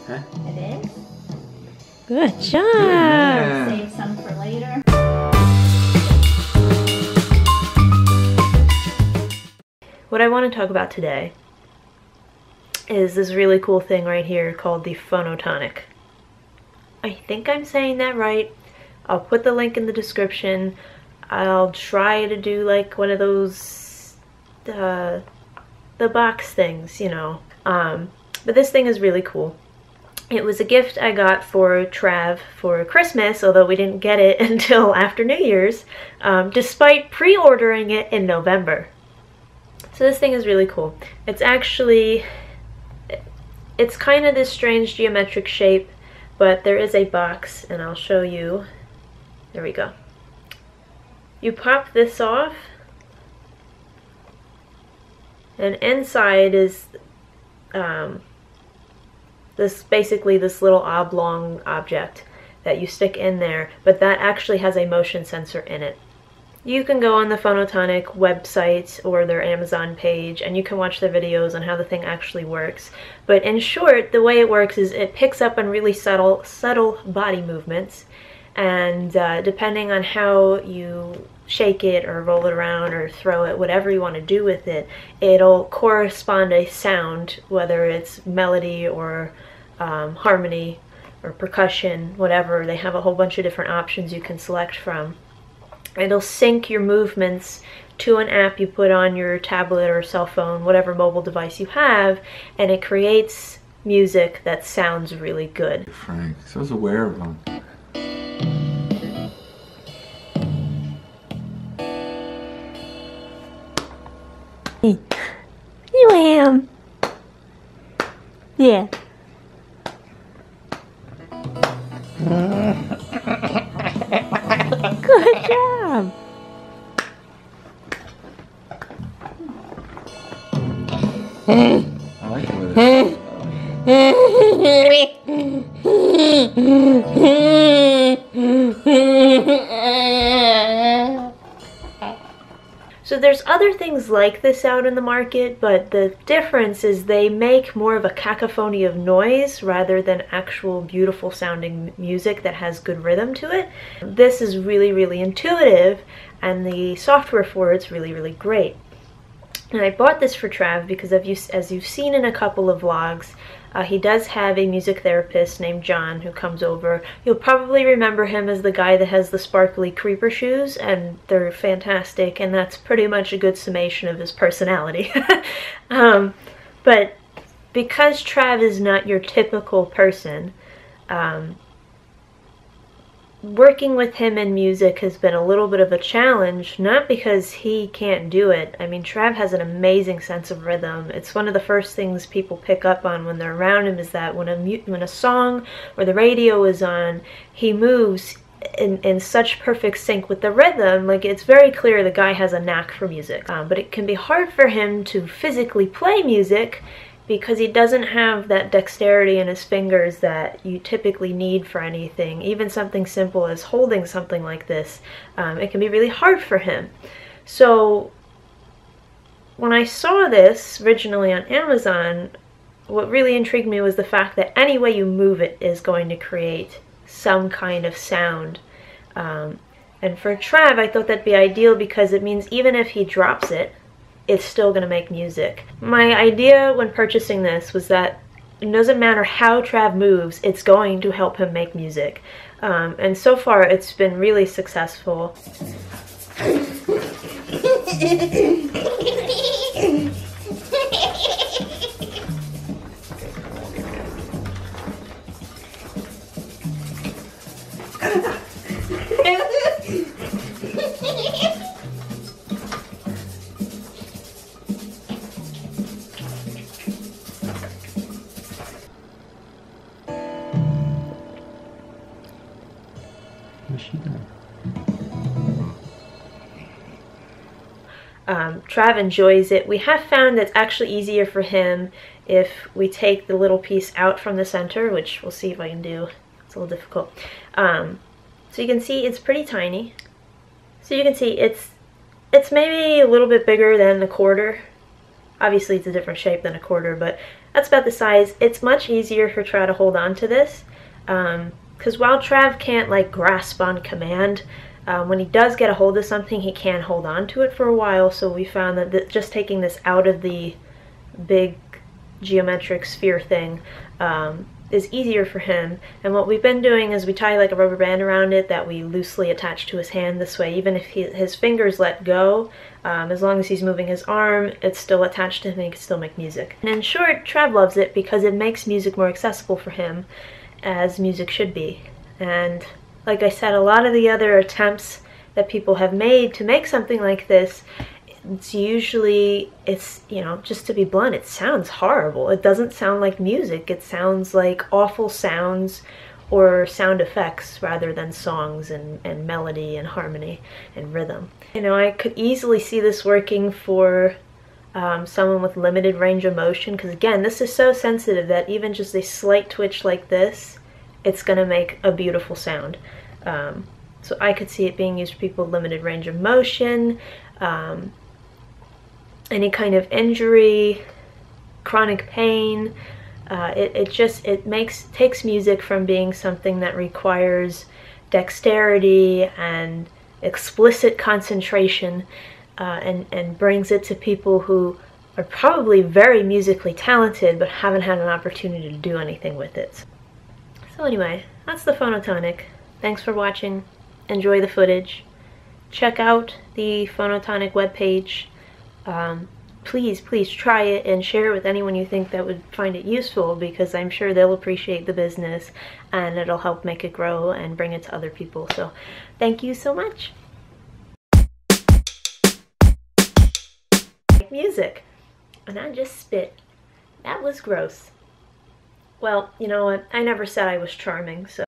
Huh? It is. Good job. Yeah. Save some for later. What I want to talk about today is this really cool thing right here called the PHONOTONIC. I think I'm saying that right. I'll put the link in the description. I'll try to do like one of those the box things, you know. But this thing is really cool. It was a gift I got for Trav for Christmas, although we didn't get it until after New Year's, despite pre-ordering it in November. So this thing is really cool. It's actually, it's kind of this strange geometric shape, but there is a box, and I'll show you. There we go. You pop this off, and inside is basically this little oblong object that you stick in there, but that actually has a motion sensor in it. You can go on the PHONOTONIC website or their Amazon page and you can watch their videos on how the thing actually works. But in short, the way it works is it picks up on really subtle body movements, and depending on how you shake it or roll it around or throw it, whatever you want to do with it, it'll correspond a sound, whether it's melody or harmony or percussion, whatever. They have a whole bunch of different options you can select from. It'll sync your movements to an app you put on your tablet or cell phone, whatever mobile device you have, and it creates music that sounds really good. Frank, so I was aware of them. You am. Yeah. Good job. I like the way So there's other things like this out in the market, but the difference is they make more of a cacophony of noise rather than actual beautiful sounding music that has good rhythm to it. This is really, really intuitive, and the software for it's really, really great. And I bought this for Trav because as you've seen in a couple of vlogs, he does have a music therapist named John who comes over. You'll probably remember him as the guy that has the sparkly creeper shoes, and they're fantastic, and that's pretty much a good summation of his personality. But because Trav is not your typical person, working with him in music has been a little bit of a challenge, not because he can't do it. I mean, Trav has an amazing sense of rhythm. It's one of the first things people pick up on when they're around him, is that when a song or the radio is on, he moves in such perfect sync with the rhythm. Like, it's very clear the guy has a knack for music. But it can be hard for him to physically play music because he doesn't have that dexterity in his fingers that you typically need for anything. Even something simple as holding something like this, it can be really hard for him. So when I saw this originally on Amazon, what really intrigued me was the fact that any way you move it is going to create some kind of sound. And for Trav, I thought that'd be ideal because it means even if he drops it, it's still going to make music. My idea when purchasing this was that it doesn't matter how Trav moves, it's going to help him make music. And so far it's been really successful. Trav enjoys it. We have found that it's actually easier for him if we take the little piece out from the center, which we'll see if I can do. It's a little difficult. So you can see it's pretty tiny. So you can see it's maybe a little bit bigger than a quarter. Obviously it's a different shape than a quarter, but that's about the size. It's much easier for Trav to hold on to this, because while Trav can't like grasp on command, when he does get a hold of something, he can hold on to it for a while. So we found that just taking this out of the big geometric sphere thing is easier for him. And what we've been doing is we tie like a rubber band around it that we loosely attach to his hand. This way, even if his fingers let go, as long as he's moving his arm, it's still attached to him and he can still make music. And in short, Trav loves it because it makes music more accessible for him, as music should be. And like I said, a lot of the other attempts that people have made to make something like this, it's usually, you know, just to be blunt, it sounds horrible. It doesn't sound like music. It sounds like awful sounds or sound effects rather than songs and melody and harmony and rhythm. You know, I could easily see this working for someone with limited range of motion, because again, this is so sensitive that even just a slight twitch like this, it's gonna make a beautiful sound. So I could see it being used for people with limited range of motion, any kind of injury, chronic pain. It takes music from being something that requires dexterity and explicit concentration, and brings it to people who are probably very musically talented but haven't had an opportunity to do anything with it. So anyway, that's the Phonotonic. Thanks for watching. Enjoy the footage. Check out the Phonotonic webpage. Please try it and share it with anyone you think that would find it useful, because I'm sure they'll appreciate the business and it'll help make it grow and bring it to other people. So thank you so much. Music. And I just spit. That was gross. Well, you know what? I never said I was charming, so